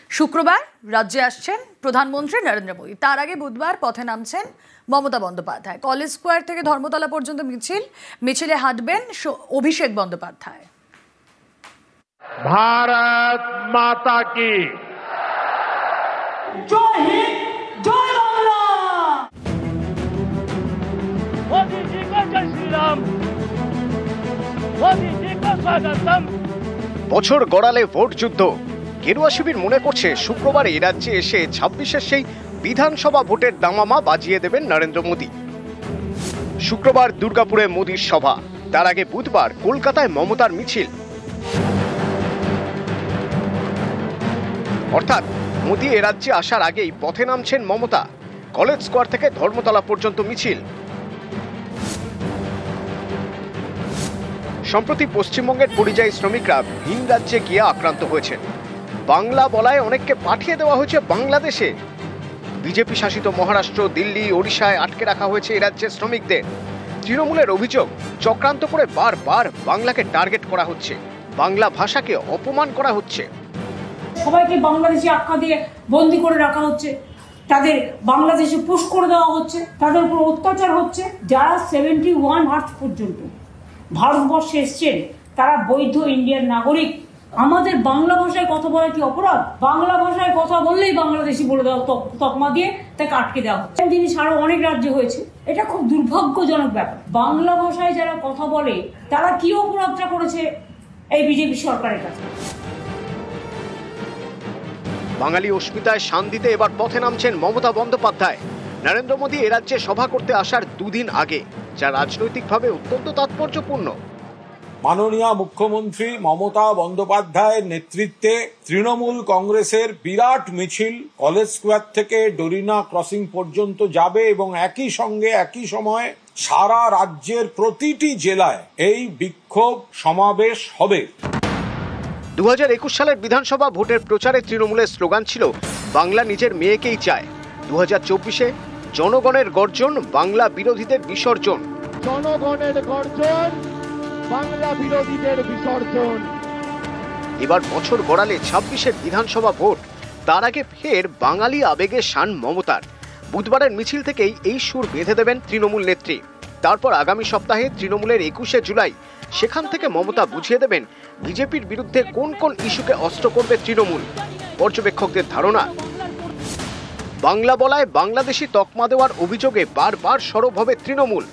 শুক্রবার রাজ্যে আসছেন প্রধানমন্ত্রী নরেন্দ্র মোদী। তার আগে বুধবার পথে নামছেন মমতা বন্দ্যোপাধ্যায়। কলেজ স্কোয়ার থেকে ধর্মতলা পর্যন্ত মিছিলে হাঁটবেন অভিষেক বন্দ্যোপাধ্যায়। भारत माता की जय हिंद जय बांग्ला। मोदी जी को जय श्री राम, मोदी जी को स्वागतम। বছর গড়ালে ভোট যুদ্ধ। গেরুয়া শিবির মনে করছে শুক্রবার এই রাজ্যে এসে ২৬-এর সেই বিধানসভা ভোটের দামামা বাজিয়ে দেবেন নরেন্দ্র মোদী। শুক্রবার দুর্গাপুরে মোদীর সভা, তার আগে বুধবার কলকাতায় মমতার মিছিল। অর্থাৎ মোদী এ রাজ্যে আসার আগেই পথে নামছেন মমতা। কলেজ স্কোয়ার থেকে ধর্মতলা পর্যন্ত মিছিল। সম্প্রতি পশ্চিমবঙ্গের পরিযায়ী শ্রমিকরা ভিন রাজ্যে গিয়ে আক্রান্ত হয়েছেন। বাংলা বলায় অনেককে পাঠিয়ে দেওয়া হয়েছে বাংলাদেশে। বিজেপি শাসিত মহারাষ্ট্র, দিল্লি, ওড়িশায় আটকে রাখা হয়েছে এই রাজ্যের শ্রমিকদের। তৃণমূলের অভিযোগ, চক্রান্ত করে বারবার বাংলাকে টার্গেট করা হচ্ছে, বাংলা ভাষাকে অপমান করা হচ্ছে। সবাইকে বাংলাদেশি আখ্যা দিয়ে বন্দি করে রাখা হচ্ছে, তাদের বাংলাদেশে পুশ করে দেওয়া হচ্ছে, তাদের উপর অত্যাচার হচ্ছে। যারা 71 মার্চ পর্যন্ত ভারতবর্ষে এসছেন তারা বৈধ ইন্ডিয়ান নাগরিক। আমাদের বাংলা ভাষায় কথা বলা কি অপরাধ? বাংলা ভাষায় কথা বললেই বাংলাদেশি বলে দেওয়া, তকমা দিয়ে তাকে আটকে দেওয়া হচ্ছে। জিনিস আরো অনেক রাজ্যে হয়েছে। এটা খুব দুর্ভাগ্যজনক ব্যাপার। বাংলা ভাষায় যারা কথা বলে তারা কি অপরাধটা করেছে এই বিজেপি সরকারের কাছে? বাঙালি অস্মিতায় শান দিতে এবার পথে নামছেন মমতা বন্দ্যোপাধ্যায়। নরেন্দ্র মোদী এ রাজ্যে সভা করতে আসার দুদিন আগে, যা রাজনৈতিকভাবে অত্যন্ত তাৎপর্যপূর্ণ। মাননীয় মুখ্যমন্ত্রী মমতা বন্দ্যোপাধ্যায়ের নেতৃত্বে তৃণমূল কংগ্রেসের বিরাট মিছিল কলেজ স্কোয়ার থেকে ডোরিনা ক্রসিং পর্যন্ত যাবে এবং একই সঙ্গে একই সময়ে সারা রাজ্যের প্রতিটি জেলায় এই বিক্ষোভ সমাবেশ হবে। 2021 সালের বিধানসভা ভোটের প্রচারে তৃণমূলের স্লোগান ছিল বাংলা নিজের মেয়েকেই চায়। 2024-এ জনগণের গর্জন, বাংলা বিরোধীদের বিসর্জন। জনগণের গর্জন, বাংলা বিরোধীদের বিসর্জন। এবার বছর গড়ালে 26-এর বিধানসভা ভোট, তার আগে ফের বাঙালি আবেগে শান মমতার। বুধবারের মিছিল থেকেই এই সুর বেঁধে দেবেন তৃণমূল নেত্রী। তারপর আগামী সপ্তাহে তৃণমূলের 21শে জুলাই, সেখান থেকে মমতা বুঝিয়ে দেবেন বিজেপির বিরুদ্ধে কোন কোন ইস্যুকে অস্ত্র করবে তৃণমূল। পর্যবেক্ষকদের ধারণা, বাংলা বলায় বাংলাদেশি তকমা দেওয়ার অভিযোগে বারবার সরব হবে তৃণমূল।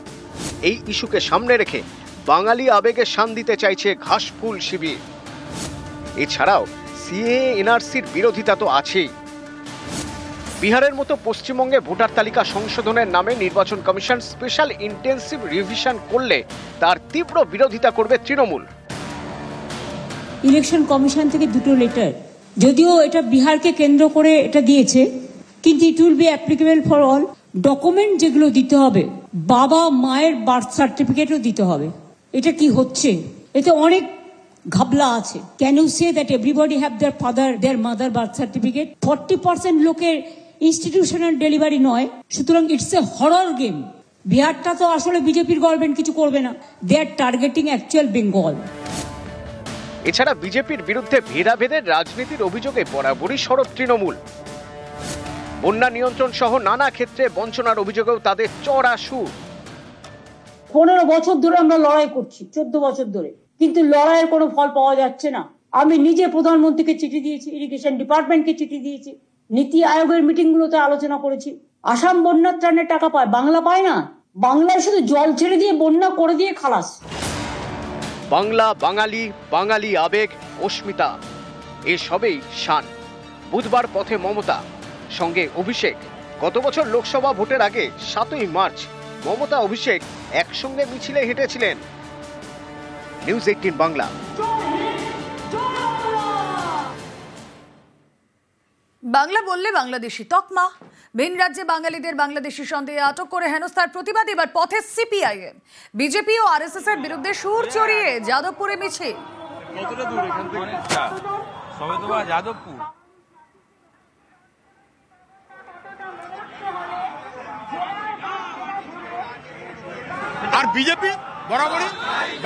এই ইস্যুকে সামনে রেখে বাঙালি আবেগে শান দিতে চাইছে ঘাসফুল শিবির। এছাড়াও সিএএ, এনআরসির বিরোধিতা তো আছেই। বিহারের মতো পশ্চিমবঙ্গে ভোটার তালিকা সংশোধনের নামে নির্বাচন কমিশন স্পেশাল ইন্টেন্সিভ রিভিশন করলে তার তীব্র বিরোধিতা করবে তৃণমূল। ইলেকশন কমিশন থেকে দুটো লেটার, যদিও এটা বিহারকে কেন্দ্র করে এটা দিয়েছে, কিন্তু it will be applicable for all. Document যেগুলো দিতে হবে, বাবা মায়ের বার্থ সার্টিফিকেটও দিতে হবে। এটা কি হচ্ছে? এতে অনেক ঘাবলা আছে। Can you say that everybody have their father their mother birth certificate? 40% লোকের ইনস্টিটিউশনাল ডেলিভারি নয়। সুতরাং ইটস এ হরর গেম। বিহারটা তো আসলে বিজেপির গভর্নমেন্ট কিছু করবে না। They are targeting actual Bengal. এছাড়া বিজেপির বিরুদ্ধে ভেদাভেদের রাজনীতির অভিযোগে বরাবরই সরব তৃণমূল। বন্যা নিয়ন্ত্রণ সহ নানা ক্ষেত্রে বঞ্চনার অভিযোগেও তাদের চড়া সুর। 15 বছর ধরে আমরা লড়াই করছি, 14 বছর ধরে, কিন্তু লড়াইয়ের কোনো ফল পাওয়া যাচ্ছে না। আমি নিজে প্রধানমন্ত্রীকে চিঠি দিয়েছি, ইরিগেশন ডিপার্টমেন্টকে চিঠি দিয়েছি, নীতি আয়োগের মিটিং গুলোতে আলোচনা করেছি। আসাম বন্যা ত্রাণের টাকা পায়, বাংলা পায় না। বাংলায় শুধু জল ছেড়ে দিয়ে বন্যা করে দিয়ে খালাস। বাংলা, বাঙালি, বাঙালি আবেগ, অস্মিতা, এসবেই শান। বুধবার পথে মমতা, সঙ্গে অভিষেক। গত বছর লোকসভা ভোটের আগে 7ই মার্চ মমতা অভিষেক একসঙ্গে মিছিলে হেঁটেছিলেন। নিউজ 18 বাংলা। বাংলা বললে বাংলাদেশি তকমা, ভিন রাজ্যে বাঙালিদের বাংলাদেশি সন্দেহে আটক করে হেনস্থার প্রতিবাদ এবার পথে সিপিআইএম। বিজেপি ও আরএসএস এর বিরুদ্ধে সুর চড়িয়ে যাদবপুরে মিছিল। যাদবপুর আর বিজেপি বরাবরই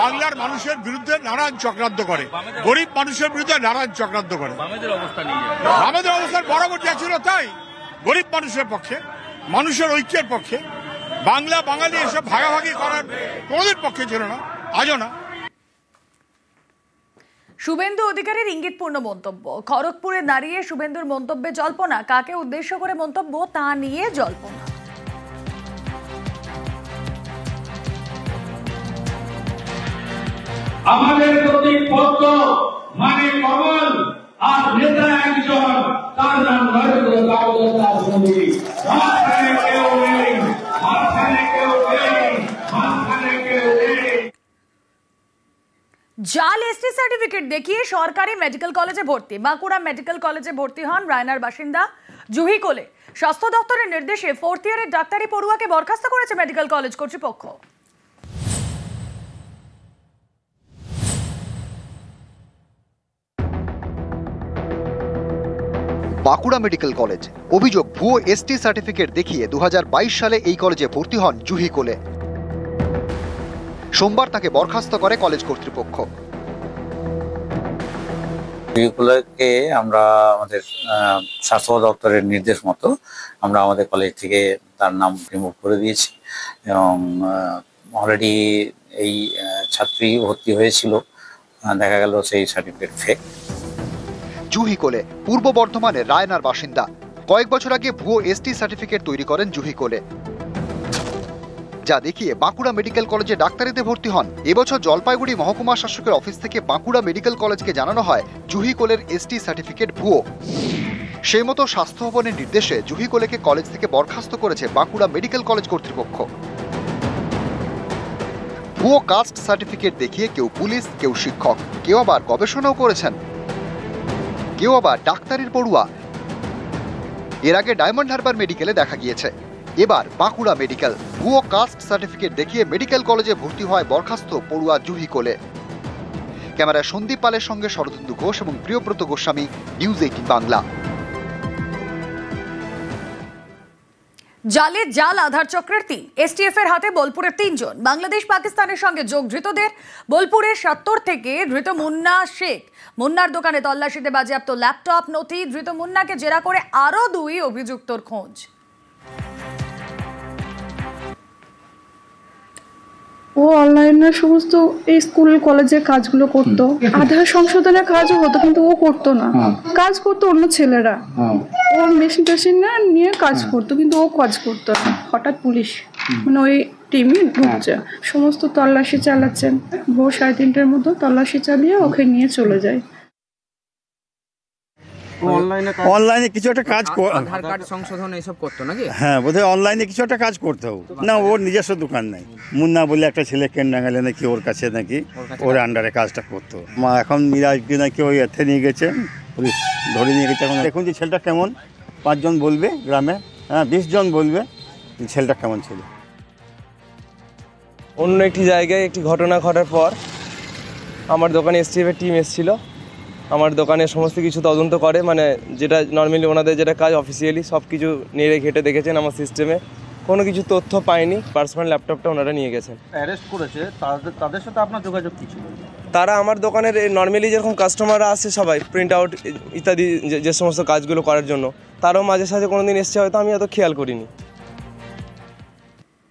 বাংলার মানুষের বিরুদ্ধে নানান চক্রান্ত করে, গরিব মানুষের বিরুদ্ধে নানান চক্রান্ত করে। বামেদের অবস্থা নিয়ে আমাদের অবস্থান বরাবর যা ছিল তাই, গরিব মানুষের পক্ষে, মানুষের ঐক্যের পক্ষে। বাংলা বাঙালি এসব ভাগাভাগি করার কোনোদিন পক্ষে ছিল না, আজও না। শুভেন্দু অধিকারীর ইঙ্গিতপূর্ণ মন্তব্য। খড়গপুরে দাঁড়িয়ে শুভেন্দুর মন্তব্যে জল্পনা, কাকে উদ্দেশ্য করে মন্তব্য তা নিয়ে জল্পনা। আমাদের প্রতীক পদ্ম মানে কমল, আর নেতা একজন, তার নাম নরেন্দ্র দামোদর মোদী। মাঝখানে কেউ নেই, মাঝখানে কেউ নেই, মাঝখানে কেউ নেই। জাল এসটি সার্টিফিকেট দেখিয়ে সরকারি মেডিকেল কলেজে ভর্তি। বাঁকুড়া মেডিকেল কলেজে ভর্তি হন রায়নার বাসিন্দা জুহি কোলে। স্বাস্থ্য দপ্তরের নির্দেশে 4th ইয়ারের ডাক্তারি পড়ুয়াকে বরখাস্ত করেছে মেডিকেল কলেজ কর্তৃপক্ষ। বাঁকুড়া মেডিকেল কলেজ, অভিযোগ ভুয়ো এসটি সার্টিফিকেট দেখিয়ে 2022 সালে এই কলেজে ভর্তি হন জুহি কোলে। সোমবার তাকে বরখাস্ত করে কলেজ কর্তৃপক্ষ। জুহিকে আমরা আমাদের স্বাস্থ্য দপ্তরের নির্দেশ মতো আমরা আমাদের কলেজ থেকে তার নাম রিমুভ করে দিয়েছি এবং অলরেডি এই ছাত্রী ভর্তি হয়েছিল, দেখা গেল সেই সার্টিফিকেট ফেক। জুহি কোলে পূর্ব বর্ধমানের রায়নার বাসিন্দা। কয়েক বছর আগে ভুয়ো এসটি সার্টিফিকেট তৈরি করেন জুহি কোলে, যা দেখিয়ে বাঁকুড়া মেডিকেল কলেজে ডাক্তারিতে ভর্তি হন। এবছর জলপাইগুড়ি মহকুমা শাসকের অফিস থেকে বাঁকুড়া মেডিকেল কলেজকে জানানো হয় জুহি কোলের এসটি সার্টিফিকেট ভুয়ো। সেই মতো স্বাস্থ্য ভবনের নির্দেশে জুহি কোলেকে কলেজ থেকে বরখাস্ত করেছে বাঁকুড়া মেডিকেল কলেজ কর্তৃপক্ষ। ভুয়ো কাস্ট সার্টিফিকেট দেখিয়ে কেউ পুলিশ, কেউ শিক্ষক, কেউ আবার গবেষণাও করেছেন, কেউ আবার ডাক্তারির পড়ুয়া। এর আগে ডায়মন্ড হারবার মেডিকেলে দেখা গিয়েছে, এবার বাঁকুড়া মেডিকেল। ভুয়ো কাস্ট সার্টিফিকেট দেখিয়ে মেডিকেল কলেজে ভর্তি হয় বরখাস্ত পড়ুয়া জুহি কোলে। ক্যামেরায় সন্দীপ পালের সঙ্গে শরদিন্দু ঘোষ এবং প্রিয়ব্রত গোস্বামী, নিউজ 18 বাংলা। জালে জাল আধার চক্রের 3, এসটিএফ এর হাতে বোলপুরের 3 জন। বাংলাদেশ পাকিস্তানের সঙ্গে যোগ ধৃতদের। বোলপুরের 70 থেকে ধৃত মুন্না শেখ। মুন্নার দোকানে তল্লাশিতে বাজেয়াপ্ত ল্যাপটপ, নথি। ধৃত মুন্নাকে জেরা করে আরো 2 অভিযুক্তর খোঁজ। ও অনলাইনে সমস্ত এই স্কুল কলেজের কাজগুলো করতো, আধার সংশোধনের কাজও হতো, কিন্তু ও করতো না, কাজ করতো অন্য ছেলেরা। ও মেশিন টেশিন না নিয়ে কাজ করতো, কিন্তু ও কাজ করতো না। হঠাৎ পুলিশ মানে ওই টিমই ঢুকছে, সমস্ত তল্লাশি চালাচ্ছেন। ভোর 3:30টার মতো তল্লাশি চালিয়ে ওকে নিয়ে চলে যায়। অনলাইনে কিছু একটা কাজ, আধার কার্ড সংশোধন এইসব করতো নাকি? হ্যাঁ, বোধহয় অনলাইনে কিছু একটা কাজ করতো না। ওর নিজস্ব দোকান নাই। মুন্না বলে একটা ছেলে কেন্দ্রাঙ্গালে নাকি ওর কাছে নাকি ওর আন্ডারে কাজটা করতো। মা এখন মিরাজকে নাকি ওই এতে নিয়ে গেছে, পুলিশ ধরে নিয়ে গেছে। এখন দেখুন যে ছেলেটা কেমন, 5 জন বলবে গ্রামে, হ্যাঁ 20 জন বলবে ছেলেটা কেমন ছিল। অন্য একটি জায়গায় একটি ঘটনা ঘটার পর আমার দোকানে এসটিএফের টিম এসেছিল। আমার দোকানে সমস্ত কিছু তদন্ত করে, মানে যেটা নর্মালি ওনাদের যেটা কাজ অফিসিয়ালি সব কিছু নেড়ে ঘেটে দেখেছেন। আমার সিস্টেমে কোনো কিছু তথ্য পায়নি। পার্সোনাল ল্যাপটপটা ওনারা নিয়ে গেছেন। অ্যারেস্ট করেছে, তাদের সাথে আপনার যোগাযোগ কী ছিল? তারা আমার দোকানের নর্মালি যেরকম কাস্টমাররা আসে সবাই প্রিন্ট আউট ইত্যাদি যে সমস্ত কাজগুলো করার জন্য, তারাও মাঝে সাঝে কোনো দিন এসছে, হয়তো আমি এত খেয়াল করিনি।